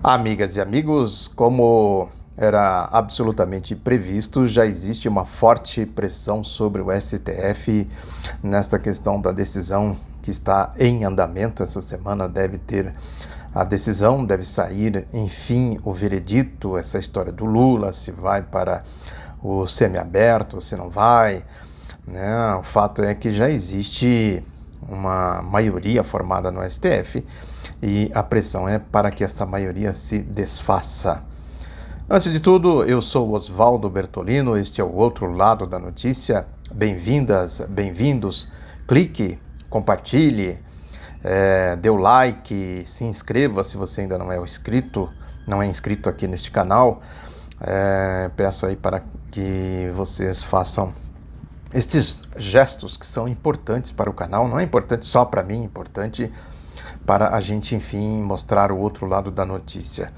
Amigas e amigos, como era absolutamente previsto, já existe uma forte pressão sobre o STF nesta questão da decisão que está em andamento. Essa semana deve ter a decisão, deve sair, enfim, o veredito, essa história do Lula, se vai para o semiaberto, se não vai, né? O fato é que já existe uma maioria formada no STF e a pressão é para que essa maioria se desfaça. Antes de tudo, eu sou Oswaldo Bertolino, este é o Outro Lado da Notícia. Bem-vindas, bem-vindos. Clique, compartilhe, dê o like, se inscreva se você ainda não é inscrito aqui neste canal. Peço aí para que vocês façam estes gestos que são importantes para o canal. Não é importante só para mim, é importante para a gente, enfim, mostrar o outro lado da notícia.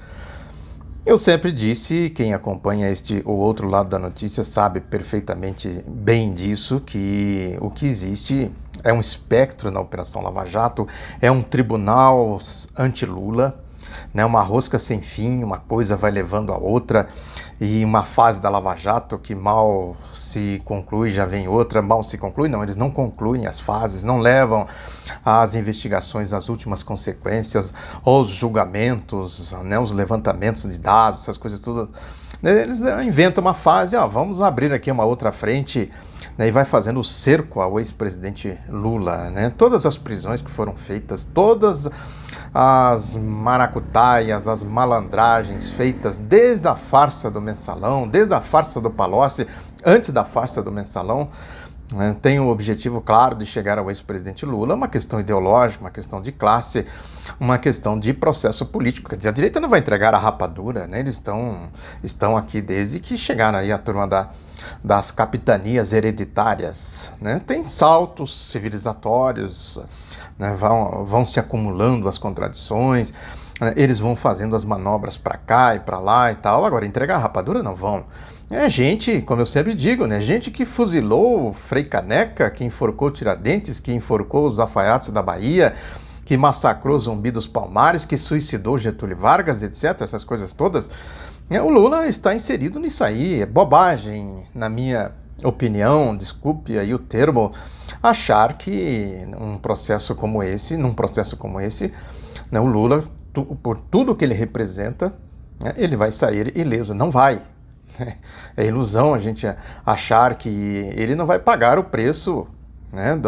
Eu sempre disse, quem acompanha o outro lado da notícia sabe perfeitamente bem disso, que o que existe é um espectro na Operação Lava Jato, é um tribunal anti-Lula, né, uma rosca sem fim, uma coisa vai levando a outra, e uma fase da Lava Jato que mal se conclui, já vem outra, mal se conclui, não, eles não concluem as fases, não levam as investigações às últimas consequências, os julgamentos, né, os levantamentos de dados, essas coisas todas. Eles inventam uma fase, vamos abrir aqui uma outra frente, né, e vai fazendo o cerco ao ex-presidente Lula, né? Todas as prisões que foram feitas, todas as maracutaias, as malandragens feitas desde a farsa do Mensalão, desde a farsa do Palocci, antes da farsa do Mensalão, né, tem o objetivo claro de chegar ao ex-presidente Lula, uma questão ideológica, uma questão de classe, uma questão de processo político. Quer dizer, a direita não vai entregar a rapadura, né? Eles estão aqui desde que chegaram aí a turma das capitanias hereditárias, né? Tem saltos civilizatórios, né? Vão se acumulando as contradições, né? Eles vão fazendo as manobras para cá e para lá e tal. Agora, entregar a rapadura não vão. É gente, como eu sempre digo, né? Gente que fuzilou o Frei Caneca, que enforcou Tiradentes, que enforcou os alfaiates da Bahia, que massacrou Zumbi dos Palmares, que suicidou Getúlio Vargas, etc., essas coisas todas. O Lula está inserido nisso aí. É bobagem, na minha opinião, desculpe aí o termo, achar que num processo como esse, né, o Lula, por tudo que ele representa, né, ele vai sair ileso. Não vai. É ilusão a gente achar que ele não vai pagar o preço, né,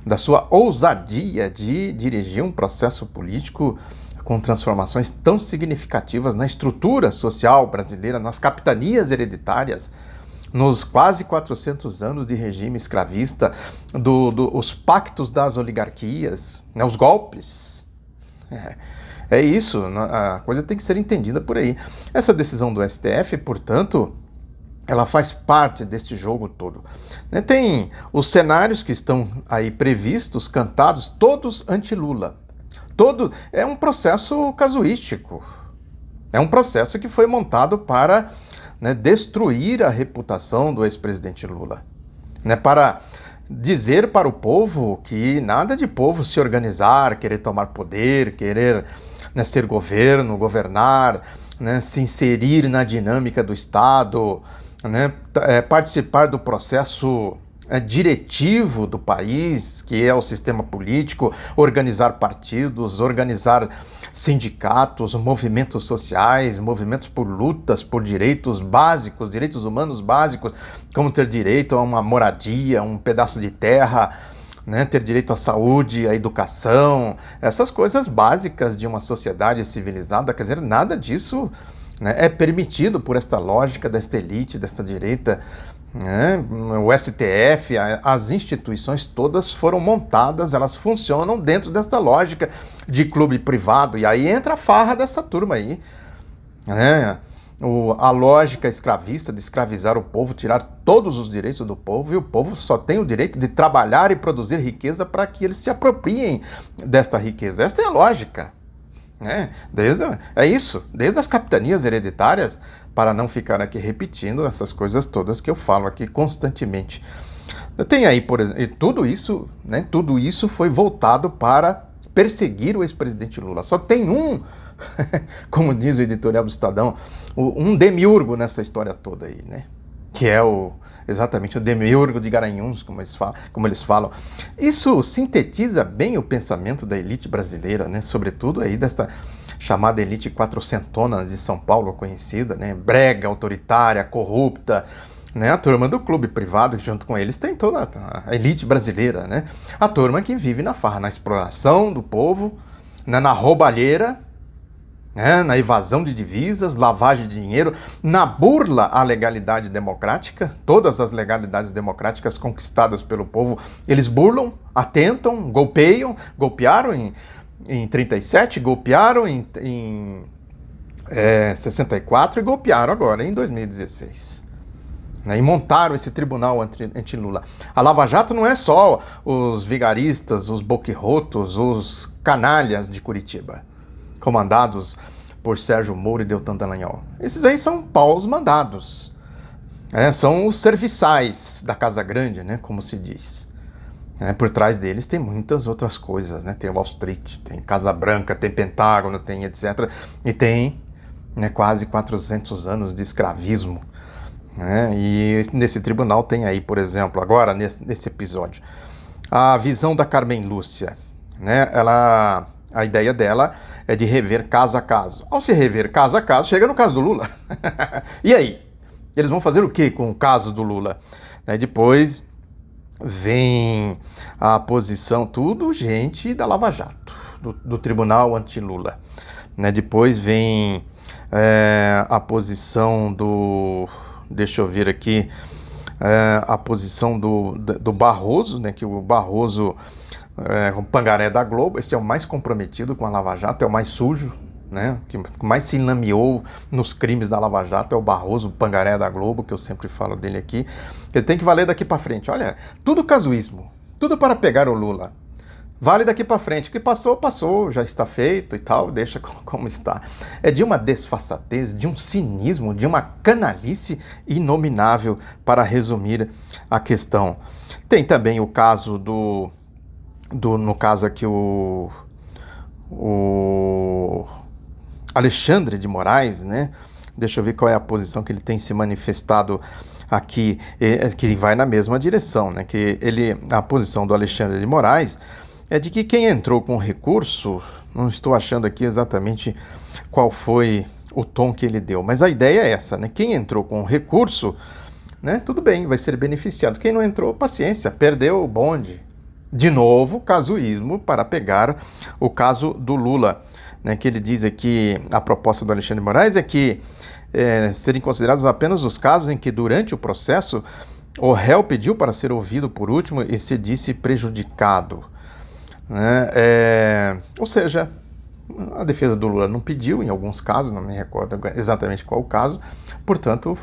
da sua ousadia de dirigir um processo político com transformações tão significativas na estrutura social brasileira, nas capitanias hereditárias, nos quase 400 anos de regime escravista, os pactos das oligarquias, né, os golpes. É isso, a coisa tem que ser entendida por aí. Essa decisão do STF, portanto, ela faz parte deste jogo todo. Tem os cenários que estão aí previstos, cantados, todos anti-Lula. É um processo casuístico. É um processo que foi montado para, né, destruir a reputação do ex-presidente Lula. Né, para dizer para o povo que nada de povo se organizar, querer tomar poder, querer, né, ser governo, governar, né, se inserir na dinâmica do Estado, né, participar do processo diretivo do país, que é o sistema político, organizar partidos, organizar sindicatos, movimentos sociais, movimentos por lutas, por direitos básicos, direitos humanos básicos, como ter direito a uma moradia, um pedaço de terra, né, ter direito à saúde, à educação, essas coisas básicas de uma sociedade civilizada. Quer dizer, nada disso, né, é permitido por esta lógica desta elite, desta direita. O STF, as instituições todas foram montadas, elas funcionam dentro dessa lógica de clube privado, e aí entra a farra dessa turma aí, né? A lógica escravista de escravizar o povo, tirar todos os direitos do povo, e o povo só tem o direito de trabalhar e produzir riqueza para que eles se apropriem desta riqueza. Esta é a lógica. Desde as capitanias hereditárias, para não ficar aqui repetindo essas coisas todas que eu falo aqui constantemente. Tem aí, por exemplo, tudo isso foi voltado para perseguir o ex-presidente Lula. Só tem um, como diz o editorial do Estadão, um demiurgo nessa história toda aí, né? Que é exatamente o demiurgo de Garanhuns, como eles falam. Isso sintetiza bem o pensamento da elite brasileira, né? Sobretudo aí dessa chamada elite quatrocentona de São Paulo, conhecida, né? Brega, autoritária, corrupta, né? A turma do clube privado, que junto com eles tem toda a elite brasileira, né? A turma que vive na farra, na exploração do povo, né? Na roubalheira, né? Na evasão de divisas, lavagem de dinheiro, na burla à legalidade democrática. Todas as legalidades democráticas conquistadas pelo povo, eles burlam, atentam, golpearam em 37, golpearam em 64 e golpearam agora em 2016. E montaram esse tribunal anti-Lula. A Lava Jato não é só os vigaristas, os boquirrotos, os canalhas de Curitiba, comandados por Sérgio Moro e Deltan Dallagnol. Esses aí são paus mandados. São os serviçais da Casa Grande, né, como se diz. Por trás deles tem muitas outras coisas, né? Tem Wall Street, tem Casa Branca, tem Pentágono, tem etc. E tem, né, quase 400 anos de escravismo. E nesse tribunal tem aí, por exemplo, agora nesse episódio, a visão da Carmen Lúcia, né? A ideia dela é de rever caso a caso. Ao se rever caso a caso, chega no caso do Lula. E aí? Eles vão fazer o que com o caso do Lula? Depois vem a posição, tudo gente da Lava Jato, do Tribunal Anti-Lula. Depois vem a posição do... Deixa eu ver aqui, a posição do Barroso, né, que o Barroso o pangaré da Globo, esse é o mais comprometido com a Lava Jato, é o mais sujo, né, que mais se enlameou nos crimes da Lava Jato, é o Barroso, o pangaré da Globo, que eu sempre falo dele aqui. Ele tem que valer daqui para frente. Olha, tudo casuísmo, tudo para pegar o Lula. Vale daqui para frente. O que passou, passou, já está feito e tal, deixa como está. É de uma desfaçatez, de um cinismo, de uma canalice inominável, para resumir a questão. Tem também o caso no caso aqui, o Alexandre de Moraes, né? Deixa eu ver qual é a posição que ele tem se manifestado aqui, que vai na mesma direção, né? Que a posição do Alexandre de Moraes é de que quem entrou com recurso, não estou achando aqui exatamente qual foi o tom que ele deu, mas a ideia é essa, né? Quem entrou com recurso, né? Tudo bem, vai ser beneficiado. Quem não entrou, paciência, perdeu o bonde. De novo, casuísmo para pegar o caso do Lula, né? Que ele diz aqui, a proposta do Alexandre de Moraes é que serem considerados apenas os casos em que durante o processo o réu pediu para ser ouvido por último e se disse prejudicado. Ou seja, a defesa do Lula não pediu, em alguns casos, não me recordo exatamente qual o caso, portanto,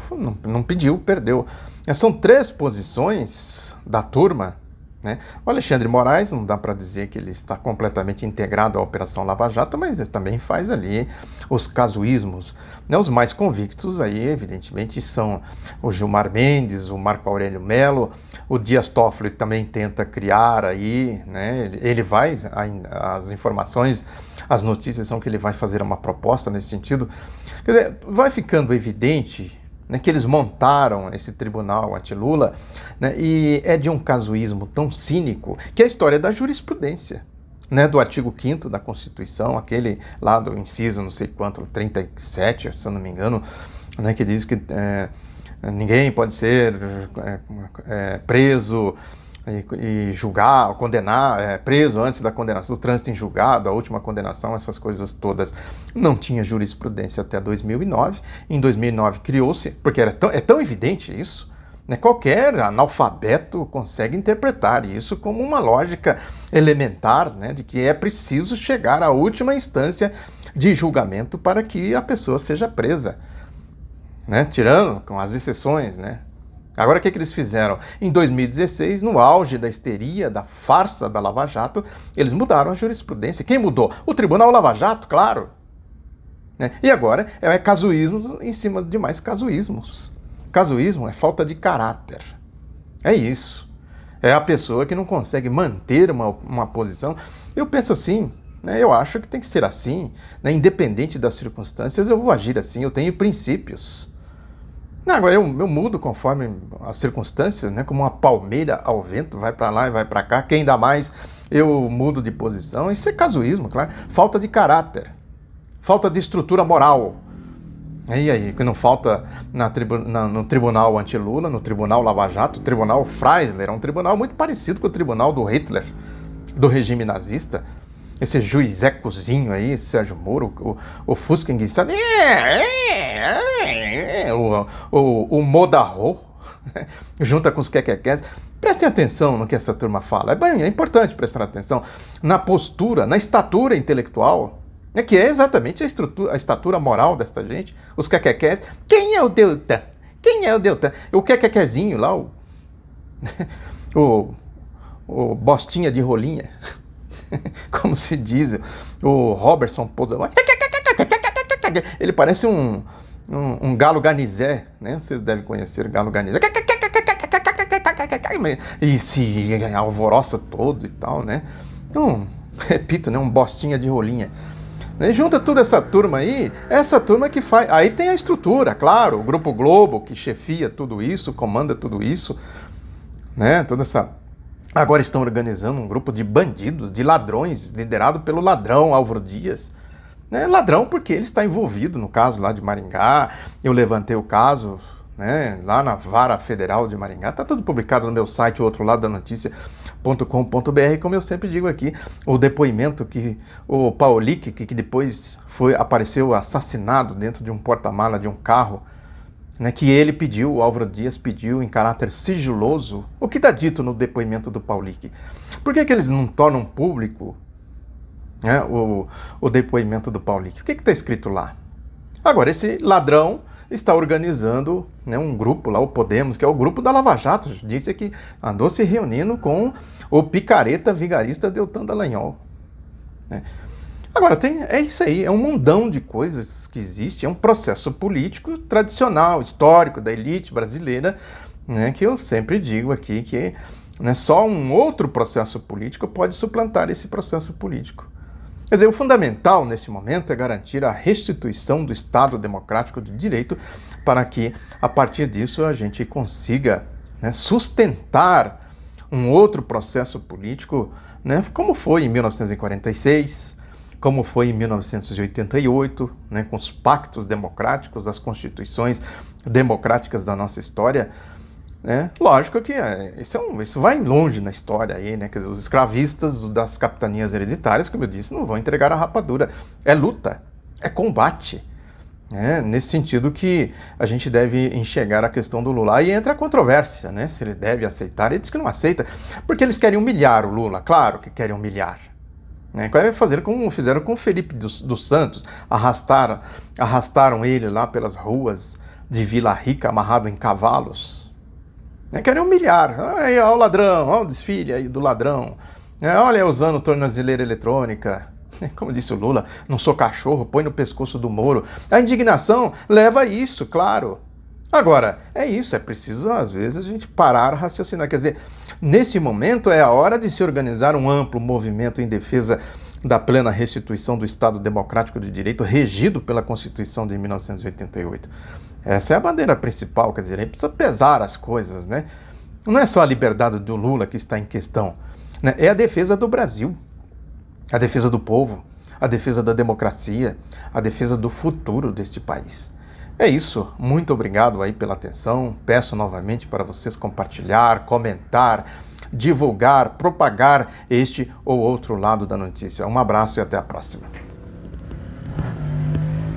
não pediu, perdeu. São 3 posições da turma, né? O Alexandre de Moraes, não dá para dizer que ele está completamente integrado à Operação Lava Jato, mas ele também faz ali os casuísmos, né? Os mais convictos aí, evidentemente, são o Gilmar Mendes, o Marco Aurélio Mello, o Dias Toffoli também tenta criar aí, né? Ele vai, as informações, as notícias são que ele vai fazer uma proposta nesse sentido. Quer dizer, vai ficando evidente, né, que eles montaram esse tribunal anti-Lula, né, e é de um casuísmo tão cínico que é a história da jurisprudência, né, do artigo 5º da Constituição, aquele lá do inciso não sei quanto, 37, se eu não me engano, né, que diz que ninguém pode ser preso e julgar, ou condenar, preso antes da condenação, do trânsito em julgado, a última condenação, essas coisas todas. Não tinha jurisprudência até 2009. Em 2009 criou-se, porque é tão evidente isso, né? Qualquer analfabeto consegue interpretar isso como uma lógica elementar, né? De que é preciso chegar à última instância de julgamento para que a pessoa seja presa, né? Tirando com as exceções, né? Agora, o que eles fizeram? Em 2016, no auge da histeria, da farsa da Lava Jato, eles mudaram a jurisprudência. Quem mudou? O Tribunal Lava Jato, claro. Né? E agora é casuísmo em cima de mais casuísmos. Casuísmo é falta de caráter. É isso. É a pessoa que não consegue manter uma posição. Eu penso assim, né? Eu acho que tem que ser assim, né? Independente das circunstâncias, eu vou agir assim, eu tenho princípios. Agora eu mudo conforme as circunstâncias, né? Como uma palmeira ao vento, vai para lá e vai para cá. Quem dá mais, eu mudo de posição. Isso é casuísmo, claro. Falta de caráter, falta de estrutura moral. E aí, que não falta no tribunal anti-Lula, no tribunal Lava Jato, o tribunal Freisler, é um tribunal muito parecido com o tribunal do Hitler, do regime nazista. Esse juizecozinho aí, Sérgio Moro, o Fusquenguin, o Modarro, junta com os quequequés. Prestem atenção no que essa turma fala. É importante prestar atenção na postura, na estatura intelectual, né, que é exatamente a estatura moral desta gente. Os quequequés. Quem é o Deltan? Quem é o Deltan? O quequequezinho lá, o Bostinha de Rolinha, como se diz, o Robertson Pousa. Ele parece um galo garnizé, né? Vocês devem conhecer o galo garnizé. E se alvoroça todo e tal, né? Então, repito, né? Um Bostinha de Rolinha. E junta toda essa turma aí, essa turma que faz... Aí tem a estrutura, claro, o Grupo Globo, que chefia tudo isso, comanda tudo isso, né? Toda essa... Agora estão organizando um grupo de bandidos, de ladrões, liderado pelo ladrão Álvaro Dias. Né? Ladrão porque ele está envolvido no caso lá de Maringá. Eu levantei o caso, né, lá na Vara Federal de Maringá. Está tudo publicado no meu site, o outro lado da notícia.com.br. Como eu sempre digo aqui, o depoimento que o Paulic, que depois apareceu assassinado dentro de um porta-mala de um carro, né, que ele pediu, o Álvaro Dias pediu em caráter sigiloso. O que está dito no depoimento do Paulic? Por que eles não tornam público, né, o depoimento do Paulic? O que está escrito lá? Agora, esse ladrão está organizando, né, um grupo lá, o Podemos, que é o grupo da Lava Jato. Disse que andou se reunindo com o picareta vigarista Deltan Dallagnol, né? Agora, é isso aí, é um mundão de coisas que existe, é um processo político tradicional, histórico, da elite brasileira, né, que eu sempre digo aqui que, né, só um outro processo político pode suplantar esse processo político. Quer dizer, o fundamental nesse momento é garantir a restituição do Estado Democrático de Direito para que, a partir disso, a gente consiga, né, sustentar um outro processo político, né, como foi em 1946, como foi em 1988, né, com os pactos democráticos, as constituições democráticas da nossa história, né? Lógico que isso vai longe na história aí, né? Quer dizer, os escravistas das capitanias hereditárias, como eu disse, não vão entregar a rapadura. É luta, é combate, né? Nesse sentido que a gente deve enxergar a questão do Lula. Aí entra a controvérsia, né? Se ele deve aceitar. Ele diz que não aceita, porque eles querem humilhar o Lula. Claro que querem humilhar. Querem fazer como fizeram com o Felipe dos Santos, arrastaram ele lá pelas ruas de Vila Rica, amarrado em cavalos. Querem humilhar. Olha o ladrão, olha o desfile aí do ladrão. Olha, usando tornozeleira eletrônica. Como disse o Lula, não sou cachorro, põe no pescoço do Moro. A indignação leva a isso, claro. Agora, é isso, é preciso, às vezes, a gente parar, raciocinar. Quer dizer, nesse momento é a hora de se organizar um amplo movimento em defesa da plena restituição do Estado Democrático de Direito, regido pela Constituição de 1988. Essa é a bandeira principal, quer dizer, a gente precisa pesar as coisas, né? Não é só a liberdade do Lula que está em questão, né? É a defesa do Brasil, a defesa do povo, a defesa da democracia, a defesa do futuro deste país. É isso, muito obrigado aí pela atenção, peço novamente para vocês compartilhar, comentar, divulgar, propagar este ou outro lado da notícia. Um abraço e até a próxima.